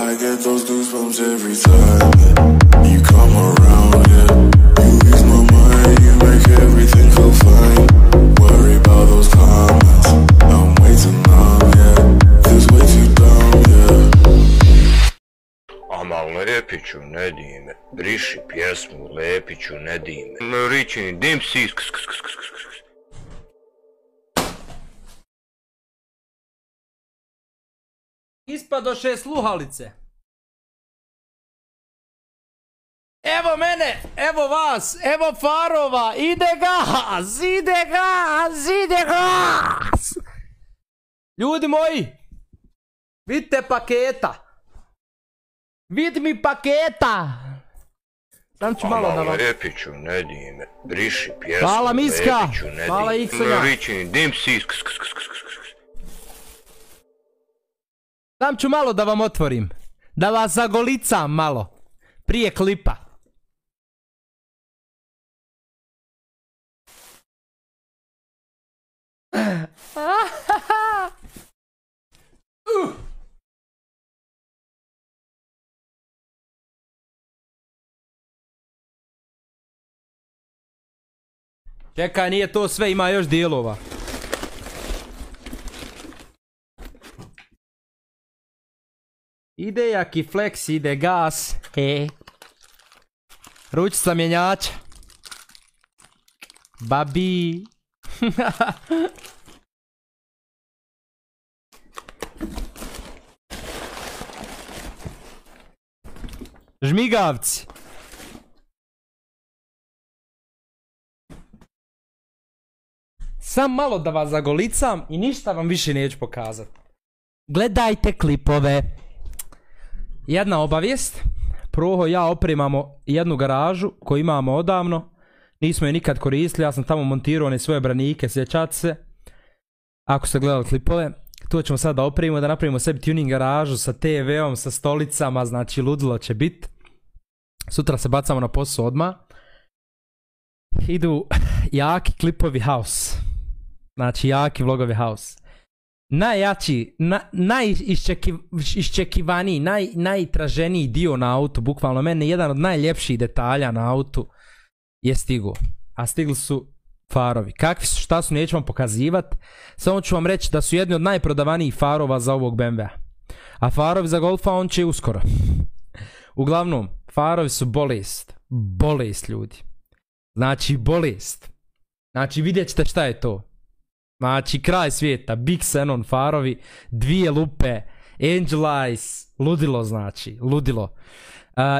I get those goosebumps every time you come around, yeah. You ease my mind, you make everything feel fine. Worry about those comments, I'm way too numb, yeah. Cause way too dumb, yeah. Amal Lepiću, ne dime, briši pjesmu Lepiću, ne dime. Ričini, dim si, Ispadoše sluhalice. Evo mene, evo vas, evo farova, ide gas, ide gas, ide gas. Ljudi moji, vidite paketa. Vidi mi paketa. Sam ću malo da vam... Amal Lepiću, ne dime, briši pjesmu Hvala Miska, Lepiću, ne dime. hvala Iksoja. Ričini, dim si, Sam ću malo da vam otvorim. Da vas zagolicam malo. Prije klipa. Čekaj, nije to sve, ima još dijelova. Ide jaki flex, ide gas. Ručica mjenjača. Babi. Žmigavci. Sam malo da vas zagolicam i ništa vam više neću pokazati. Gledajte klipove. Jedna obavijest. Proho ja opremamo jednu garažu koju imamo odavno. Nismo je nikad koristili, ja sam tamo montirao one svoje branike, sjećate se. Ako ste gledali klipove. To ćemo sad da opremimo, da napravimo sebi tuning garažu sa TV-om, sa stolicama, znači ludilo će bit. Sutra se bacamo na posao odmah. Idu jaki klipovi house. Znači jaki vlogovi house. Najjači, najiščekivaniji, najtraženiji dio na autu, bukvalno mene jedan od najljepših detalja na autu je stigo. A stigli su farovi. Kakvi su, šta su, neću vam pokazivat. Samo ću vam reći da su jedni od najprodavanijih farova za ovog BMW-a. A farovi za Golfa on će uskoro. Uglavnom, farovi su bolest. Bolest, ljudi. Znači, bolest. Znači, vidjet ćete šta je to. Znači, kraj svijeta, Big Xenon farovi, dvije lupe, Angel Eyes, ludilo znači, ludilo.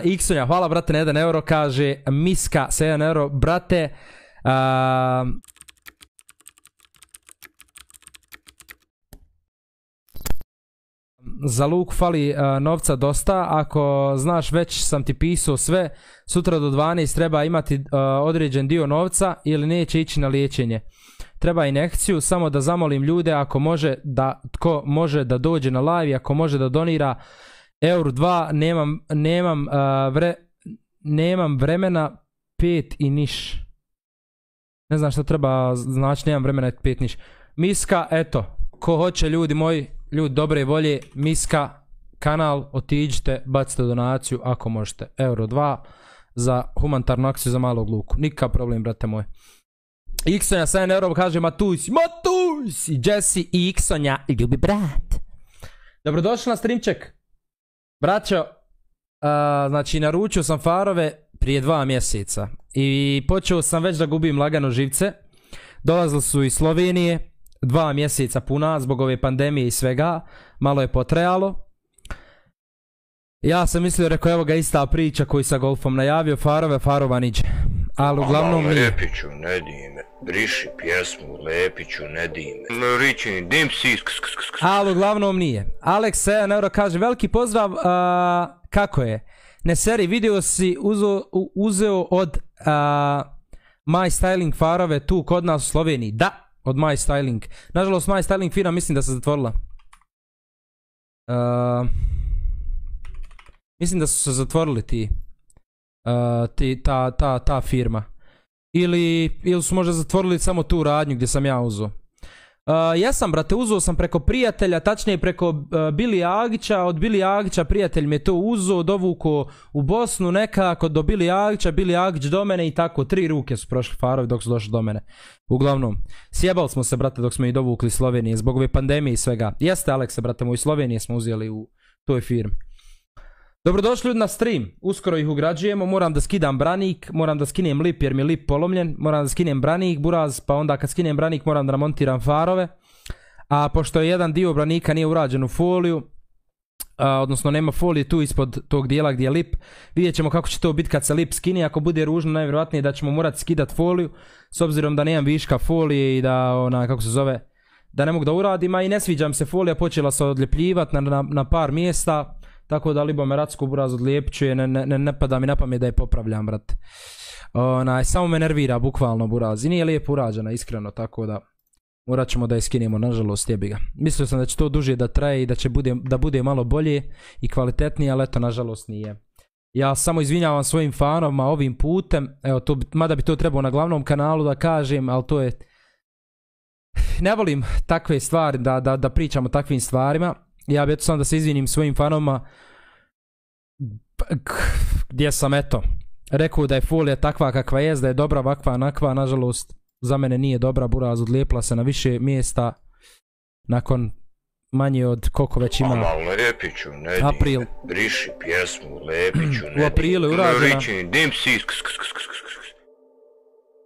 Iksoja, hvala brate na 1 euro, kaže Miska sa 1 euro, brate. Za Luku fali novca dosta, ako znaš već sam ti pisao sve, sutra do 12 treba imati određen dio novca ili neće ići na liječenje. Treba injekciju, samo da zamolim ljude ako može da, tko može da dođe na live, ako može da donira euro 2, nemam vremena 5 i niš. Ne znam šta treba, znači nemam vremena 5 niš. Miska, eto, ko hoće ljudi moji, ljudi dobre volje, Miska, kanal, otiđite, bacite donaciju ako možete. Euro 2 za humanitarnu akciju za malog Luku. Nikakav problem, brate moj. Iksonja sa 1 euro kaže Matujsi, Matujsi, Jesse i Iksonja i ljubi brat. Dobrodošli na streamček. Braćo, znači naručio sam farove prije 2 mjeseca i počeo sam već da gubim lagano živce. Dolazili su iz Slovenije, 2 mjeseca puna zbog ove pandemije i svega, malo je potrajalo. Ja sam mislio, rekao, evo ga ista priča koju sa Golfom najavio, farove, farova niđe. Ali uglavnom Amal nije. Lepiću, ne dime, briši pjesmu Lepiću, ne dime. Ričini, dim si, Ali uglavnom nije. Alex 1 euro kaže, veliki pozdrav, kako je? Ne seri, video si uzeo od My Styling farove tu kod nas u Sloveniji. Da, od My Styling. Nažalost, My Styling firma mislim da se zatvorila. Mislim da su se zatvorili ta firma. Ili su možda zatvorili samo tu radnju gdje sam ja uzeo. Jesam, brate, uzeo sam preko prijatelja, tačnije preko Bilija Agića, od Bilija Agića prijatelj mi je to uzeo, dovuko u Bosnu nekako do Bilija Agića, Bilija Agić do mene i tako, 3 ruke su prošli farovi dok su došli do mene. Uglavnom, sjebali smo se, brate, dok smo ih dovukli iz Slovenije, zbog ove pandemije i svega. Jeste, Alekse, brate, moji Slovenije smo uzeli u toj firmi. Dobrodošli ljudi na stream, uskoro ih ugrađujemo, moram da skidam branik, moram da skinem lip jer mi je lip polomljen, moram da skinem branik, buraz, pa onda kad skinem branik moram da namontiram farove, a pošto je jedan dio branika nije urađen u foliju, odnosno nema folije tu ispod tog dijela gdje je lip, vidjet ćemo kako će to biti kad se lip skine, ako bude ružno najvjerojatnije da ćemo morati skidat foliju, s obzirom da nemam viška folije i da kako se zove, da ne mogu da uradim, a i ne sviđam se folija, počela se odljepljivati na par mjesta. Tako da libo me racku buraz odlijepćuje, ne pada mi na pamet da je popravljam, brate. Samo me nervira, bukvalno buraz. I nije lijepo urađena, iskreno, tako da morat ćemo da je skinemo, nažalost, jebi ga. Mislio sam da će to duže da traje i da bude malo bolje i kvalitetnije, ali eto, nažalost nije. Ja samo izvinjavam svojim fanovima ovim putem, evo, mada bi to trebao na glavnom kanalu da kažem, ali to je... Ne volim takve stvari, da pričam o takvim stvarima. Ja bi eto sam da se izvinim svojim fanovima gdje sam eto rekao da je folija takva kakva je, da je dobra ovakva onakva, nažalost za mene nije dobra, buraz odlijepla se na više mjesta nakon manje od koliko već ima. Mama, Lepiću, ne April. Briši pjesmu, Lepiću, ne u aprilu je urađena.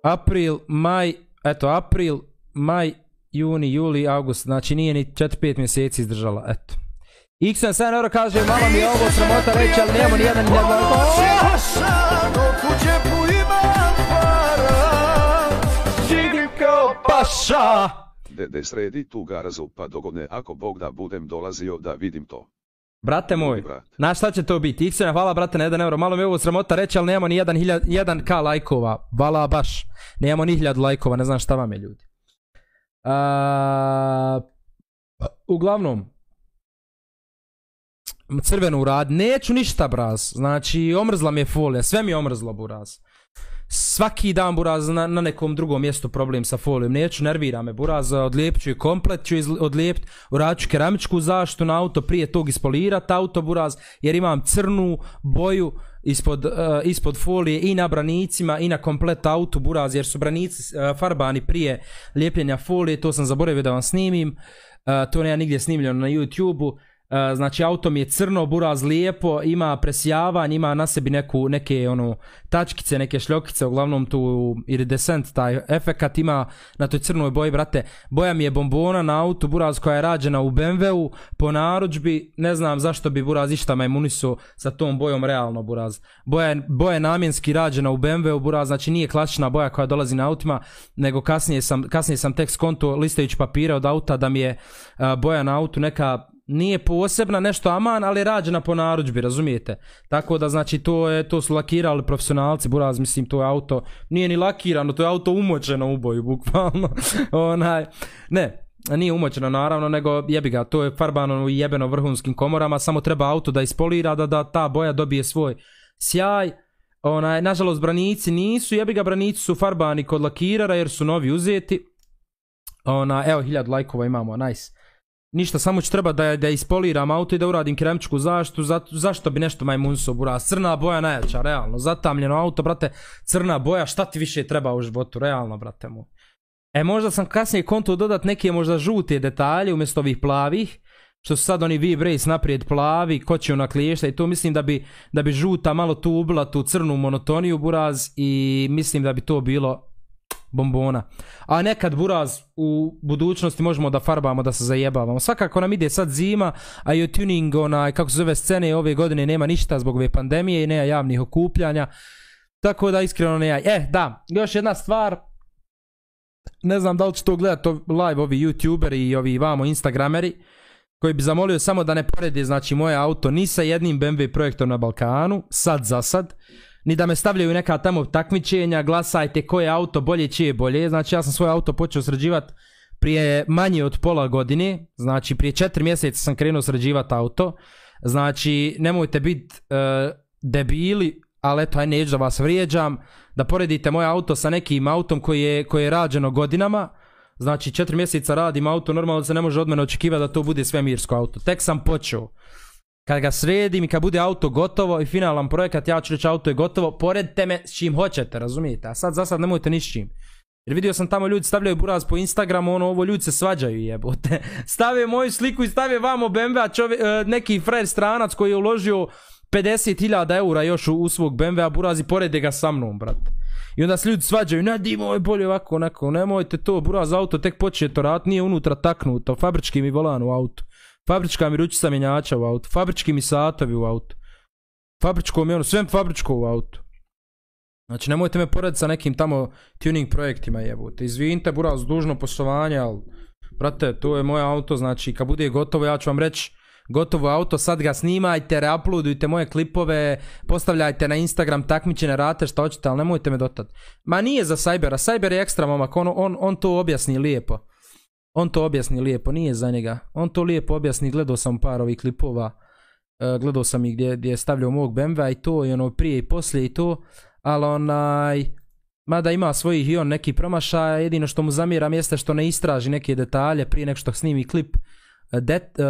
April, maj, eto april, maj, juni, juli, august, znači nije ni 4-5 mjeseci izdržala, eto. XN7 euro kaže, malo mi je ovo sramota reći, ali nemamo nijedan paša. Dede sredi tu garazu pa dogodne ako Bog da budem dolazio da vidim to. Brate moj, znaš šta će to biti? XN, hvala brate na 1 euro, malo mi je ovo sramota reći, ali nemamo ni 1k lajkova, vala baš, nemamo ni 1000 lajkova, ne znam šta vam je ljudi. Uglavnom crvenu rad, neću ništa buraz, znači omrzla mi je folija, sve mi je omrzlo buraz, svaki dan buraz na nekom drugom mjestu problem sa folijom, neću, nervira me buraz, odlijepit ću je komplet, ću odlijepit, uradit ću keramičku zaštitu na auto, prije tog ispolirat auto buraz, jer imam crnu boju ispod folije i na branicima i na komplet auto buraz, jer su branici farbani prije lijepljenja folije, to sam zaboravio da vam snimim, to nema nigdje snimljeno na YouTube-u. Znači auto mi je crno, buraz lijepo, ima presjavanje, ima na sebi neke tačkice, neke šljokice, uglavnom tu iridescent taj efekat ima na toj crnoj boji, brate. Boja mi je bombona na autu, buraz, koja je rađena u BMW-u po narudžbi, ne znam zašto bi buraz išta majmuniso sa tom bojom realno, buraz. Boja je namjenski rađena u BMW-u, buraz, znači nije klasična boja koja dolazi na autima, nego kasnije sam tek skonto listajući papire od auta da mi je boja na autu neka nije posebna, nešto aman, ali je rađena po narudžbi, razumijete? Tako da, znači, to su lakirali profesionalci, buraz, mislim, to je auto, nije ni lakirano, to je auto umočeno u boju, bukvalno. Ne, nije umočeno, naravno, nego jebi ga, to je farbano i jebeno vrhunskim komorama, samo treba auto da ispolira, da ta boja dobije svoj sjaj. Nažalost, branici nisu, jebi ga, branici su farbani kod lakirara, jer su novi uzeti. Evo, 1000 lajkova imamo, nice. Ništa, samo ću treba da ispoliram auto i da uradim keramičku zaštitu, zašto bi nešto majmunso buraz, crna boja najjača, realno, zatamljeno auto, brate, crna boja, šta ti više treba u životu, realno, brate moj. Možda sam kasnije kontu dodat neke možda žute detalje umjesto ovih plavih, što su sad oni V-Brace naprijed plavi, kočiju na kliješta i to mislim da bi žuta malo tu ubila tu crnu monotoniju buraz i mislim da bi to bilo bombona. A nekad buraz u budućnosti možemo da farbamo, da se zajebavamo. Svakako nam ide sad zima, a i o tuning, kako se zove, scene ove godine nema ništa zbog ove pandemije i nema javnih okupljanja. Tako da iskreno nema. Da, još jedna stvar. Ne znam da li će to gledati live ovi youtuberi i ovi vamo instagrameri, koji bi zamolio samo da ne porede, znači, moje auto ni sa jednim BMW projektom na Balkanu, sad za sad. Ni da me stavljaju neka tamo takmičenja, glasajte koje auto bolje, čije je bolje. Znači ja sam svoj auto počeo sređivati prije manje od pola godine. Znači prije 4 mjeseca sam krenuo sređivati auto. Znači nemojte biti debili, ali eto, neću da vas vrijeđam, da poredite moje auto sa nekim autom koji je rađeno godinama. Znači 4 mjeseca radim auto, normalno se ne može od mene očekivati da to bude svemirsko auto. Tek sam počeo. Kad ga sredim i kad bude auto gotovo i finalan projekat, ja ću reći auto je gotovo, poredite me s čim hoćete, razumijete? A sad za sad nemojte ni s čim. Jer vidio sam tamo ljudi stavljaju buraz po Instagramu, ovo ljudi se svađaju jebote. Stave moju sliku i stave vamo BMW-a neki frajer stranac koji je uložio 50.000 eura još u svog BMW-a buraz i porede ga sa mnom, brate. I onda se ljudi svađaju, Nadim, ovo je bolje ovako, onako, nemojte to, buraz auto tek počne to rad, nije unutra taknuto, fabrički mi volan u autu, fabrička mi ručica mjenjača u autu, fabrički mi satovi u autu, fabričko mi ono, sve fabričko u autu. Znači nemojte me porediti sa nekim tamo tuning projektima jebote, izvinite buraz, dužno poslovanje, ali brate, to je moje auto, znači kad bude gotovo ja ću vam reći, gotovo auto, sad ga snimajte, reuploadujte moje klipove, postavljajte na Instagram, takmičene rate, šta hoćete, ali nemojte me dotad. Ma nije za Cybera, Cyber je ekstra momak, on to objasni lijepo. On to objasni lijepo, nije za njega. On to lijepo objasni, gledao sam par ovih klipova, gledao sam ih gdje je stavljao mog BMW i to, i ono prije i poslije i to, ali mada ima svojih i on neki promašaja, jedino što mu zamjeram jeste što ne istraži neke detalje prije nek što snimi klip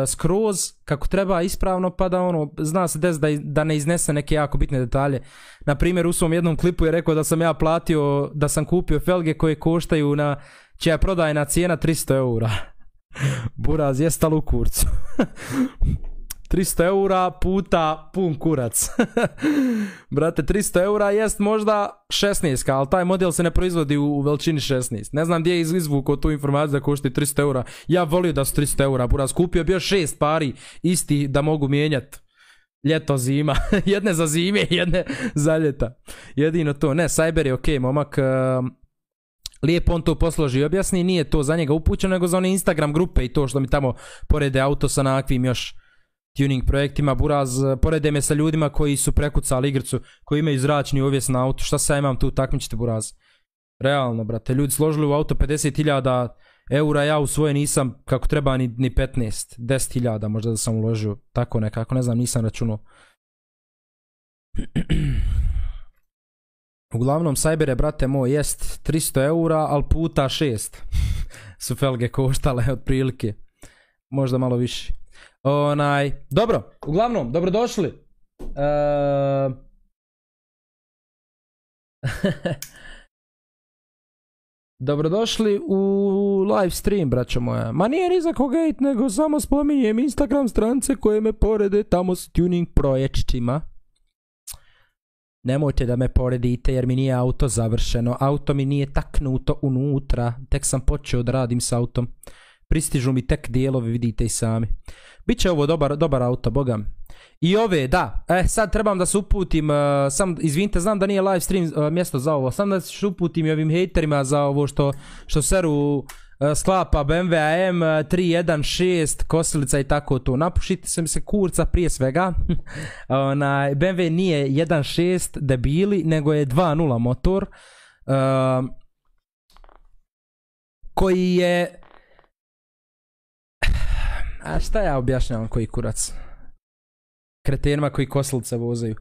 skroz kako treba ispravno, pa da ono zna se da ne iznese neke jako bitne detalje. Na primjer u svom jednom klipu je rekao da sam ja platio, da sam kupio felge koje koštaju čija je prodajna cijena 300 eura. Buraz je stal u kurcu. 300 eura puta pun kurac. Brate, 300 eura jest možda 16, ali taj model se ne proizvodi u veličini 16. Ne znam gdje je izvukao tu informaciju da košta 300 eura. Ja volio da su 300 eura, buraz. Kupio bio 6 pari isti da mogu mijenjati. Ljeto, zima. Jedne za zime, jedne za ljeta. Jedino to. Ne, Cyber je okej, momak. Lijepo on to posloži i objasni. Nije to za njega upućeno, nego za one Instagram grupe i to što mi tamo porede auto sa nakvim još tuning projektima, buraz, porede me sa ljudima koji su prekucali igricu, koji imaju zračni uvjes na auto, šta sad imam tu, takmičite buraz. Realno, brate, ljudi složili u auto 50.000 eura, ja u svoje nisam kako treba ni 15, 10.000 možda da sam uložio, tako nekako, ne znam, nisam računao. Uglavnom, Cybere, brate moj, jest 300 eura, ali puta 6 su felge koštale otprilike, možda malo više. Dobro, uglavnom, dobrodošli. Dobrodošli u live stream, braćo moja. Ma nije ni za kogate, nego samo spominjem Instagram strance koje me porede tamo s tuning projektima. Nemojte da me poredite jer mi nije auto završeno. Auto mi nije taknuto unutra. Tek sam počeo da radim s autom. Pristižu mi tek dijelovi, vidite i sami. Biće ovo dobar auto, bogam. I ove, da. Sad trebam da se uputim, izvinite, znam da nije live stream mjesto za ovo. Sam da se uputim i ovim hejterima za ovo što seru sklapa BMW AM 316, kosilica i tako to. Napušite se mi se kurca prije svega. BMW nije 1.6 debili, nego je 2.0 motor. Koji je... A šta ja objašnjavam koji kurac? Kretenima koji kosilice vozaju.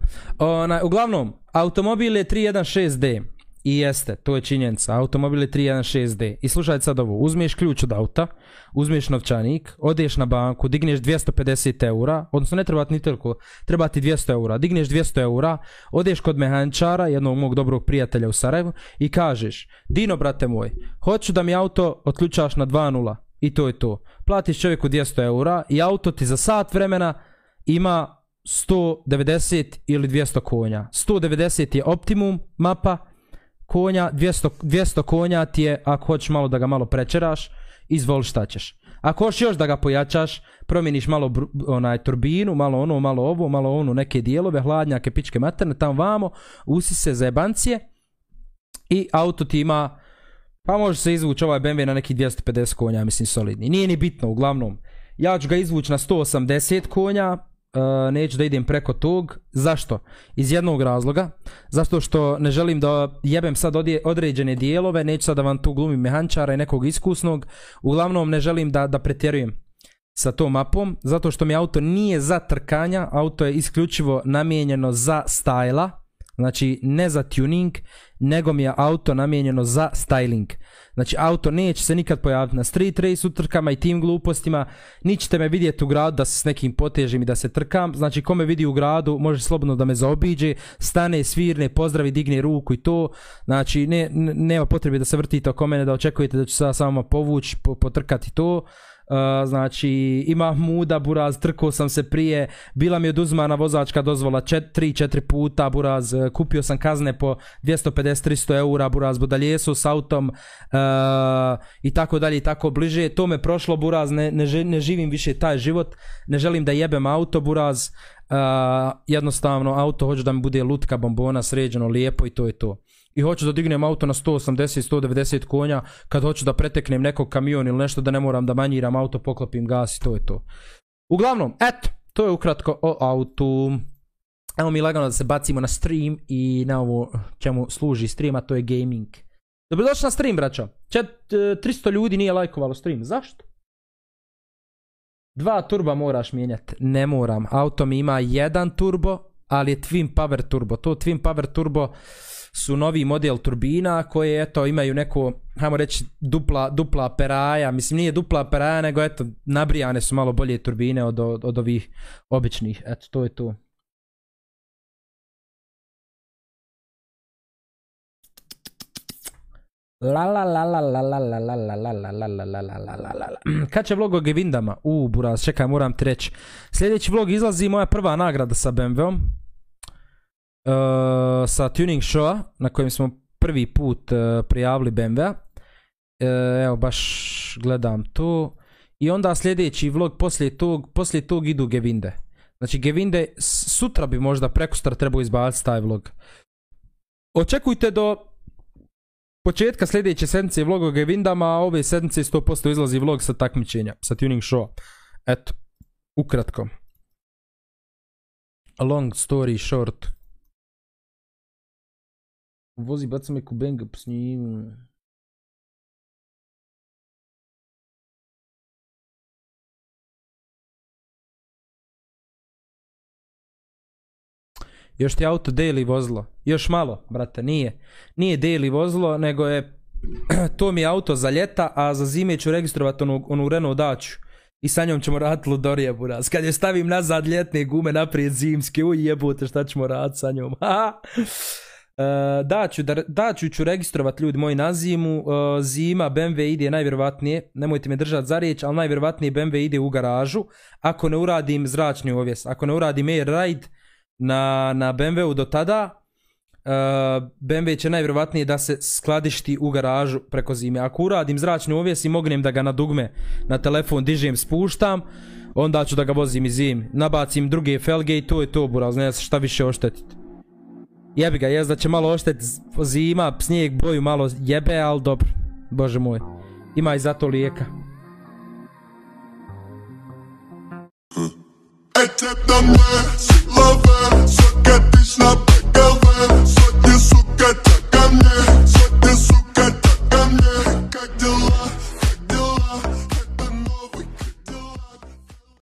Uglavnom, automobil je 316D. I jeste, to je činjenica. Automobil je 316D. I slušajte sad ovo. Uzmeš ključ od auta, uzmeš novčanik, odeš na banku, digneš 250 eura, odnosno ne treba ti ni toliko, treba ti 200 eura. Digneš 200 eura, odeš kod mehaničara, jednog mog dobrog prijatelja u Sarajevu, i kažeš: Dino, brate moj, hoću da mi auto otključaš na 2.0. I to je to. Platiš čovjeku 200 eura i auto ti za sat vremena ima 190 ili 200 konja. 190 je optimum mapa konja, 200 konja ti je ako hoćeš malo da ga malo prečeraš, izvoli šta ćeš. Ako hoćeš još da ga pojačaš, promijeniš malo turbinu, malo ono, malo ovo, malo ono, neke dijelove, hladnjake, pičke materne, tamo vamo, usi se za jebancije i auto ti ima, pa može se izvući ovaj BMW na neki 250 konja, mislim solidni. Nije ni bitno, uglavnom. Ja ću ga izvući na 180 konja, neću da idem preko tog. Zašto? Iz jednog razloga. Zato što ne želim da jebem sad određene dijelove, neću sad da vam tu glumim mehančara i nekog iskusnog. Uglavnom ne želim da pretjerujem sa tom mapom, zato što mi auto nije za trkanja, auto je isključivo namijenjeno za stajla. Znači ne za tuning, nego mi je auto namijenjeno za styling. Znači auto neće se nikad pojaviti na street race utrkama i tim glupostima, niti ćete me vidjeti u gradu da se s nekim potežim i da se trkam. Znači ko me vidi u gradu može slobodno da me zaobiđe, stane, svirne, pozdravi, digne ruku i to. Znači nema potrebe da se vrtite oko mene, da očekujete da ću se samo povući, potrkati to. Znači ima muda buraz, trkao sam se prije, bila mi je oduzmana vozačka dozvola 3-4 puta buraz, kupio sam kazne po 250-300 eura buraz, budaljesu s autom i tako dalje i tako bliže. To me prošlo buraz, ne živim više taj život, ne želim da jebem auto buraz, jednostavno auto hoću da mi bude lutka bombona, sređeno, lijepo i to je to. I hoću da dignem auto na 180-190 konja, kad hoću da preteknem nekog kamion ili nešto, da ne moram da manjiram auto, poklopim gas i to je to. Uglavnom, eto, to je ukratko o autu. Evo mi lagano da se bacimo na stream i na ovo čemu služi stream, a to je gaming. Dobrodošli na stream, braćo. 300 ljudi nije lajkovalo stream. Zašto? 2 turba moraš mijenjati. Ne moram. Auto mi ima 1 turbo, ali je Twin Power turbo. To Twin Power turbo su novi model turbina koje eto imaju neko, hajmo reći, dupla peraja. Mislim nije dupla peraja, nego eto nabrijane su malo bolje turbine od ovih običnih. Eto to je to. Kad će vlog o Gevindama? Buraz, čekaj, moram ti reći. Sljedeći vlog izlazi moja prva nagrada sa BMW-om. Sa tuning showa na kojem smo prvi put prijavili BMW-a. Evo baš gledam to. I onda sljedeći vlog poslije tog idu Gevinde. Znači Gevinde sutra bi možda prekosutra trebao izbaciti taj vlog. Očekujte do početka sljedeće sedmice vlog o Gevindama, a ove sedmice 100% izlazi vlog sa takmičenja, sa tuning showa. Eto, ukratko. Long story short. Vozi, baca me kubenga s njim. Još ti auto daily vozilo. Još malo, brate, nije. Nije daily vozilo, nego je to mi je auto za ljeta, a za zime ću registrovati onu Renault Daću. I sa njom ćemo raditi ludorije, buraz. Kad je stavim nazad ljetne gume, naprijed zimske, uj jebote, šta ćemo raditi sa njom. Daću ću registrovati, ljudi moji, na zimu. Zima BMW ide najvjerovatnije, nemojte me držati za riječ, ali najvjerovatnije BMW ide u garažu. Ako ne uradim zračni uvjes, ako ne uradim air ride na BMW-u do tada, BMW će najvjerovatnije da se skladišti u garažu preko zime. Ako uradim zračni uvjes i mognem da ga na dugme na telefon dižem, spuštam, onda ću da ga vozim i zim. Nabacim druge felge i to je to, buraz, ne znam šta više oštetiti. Jebi ga, da će malo oštetiti zima, snijeg, boju malo jebe, ali dobro, bože moj. Ima i zato lijeka. Ete da me love, svaka ti snap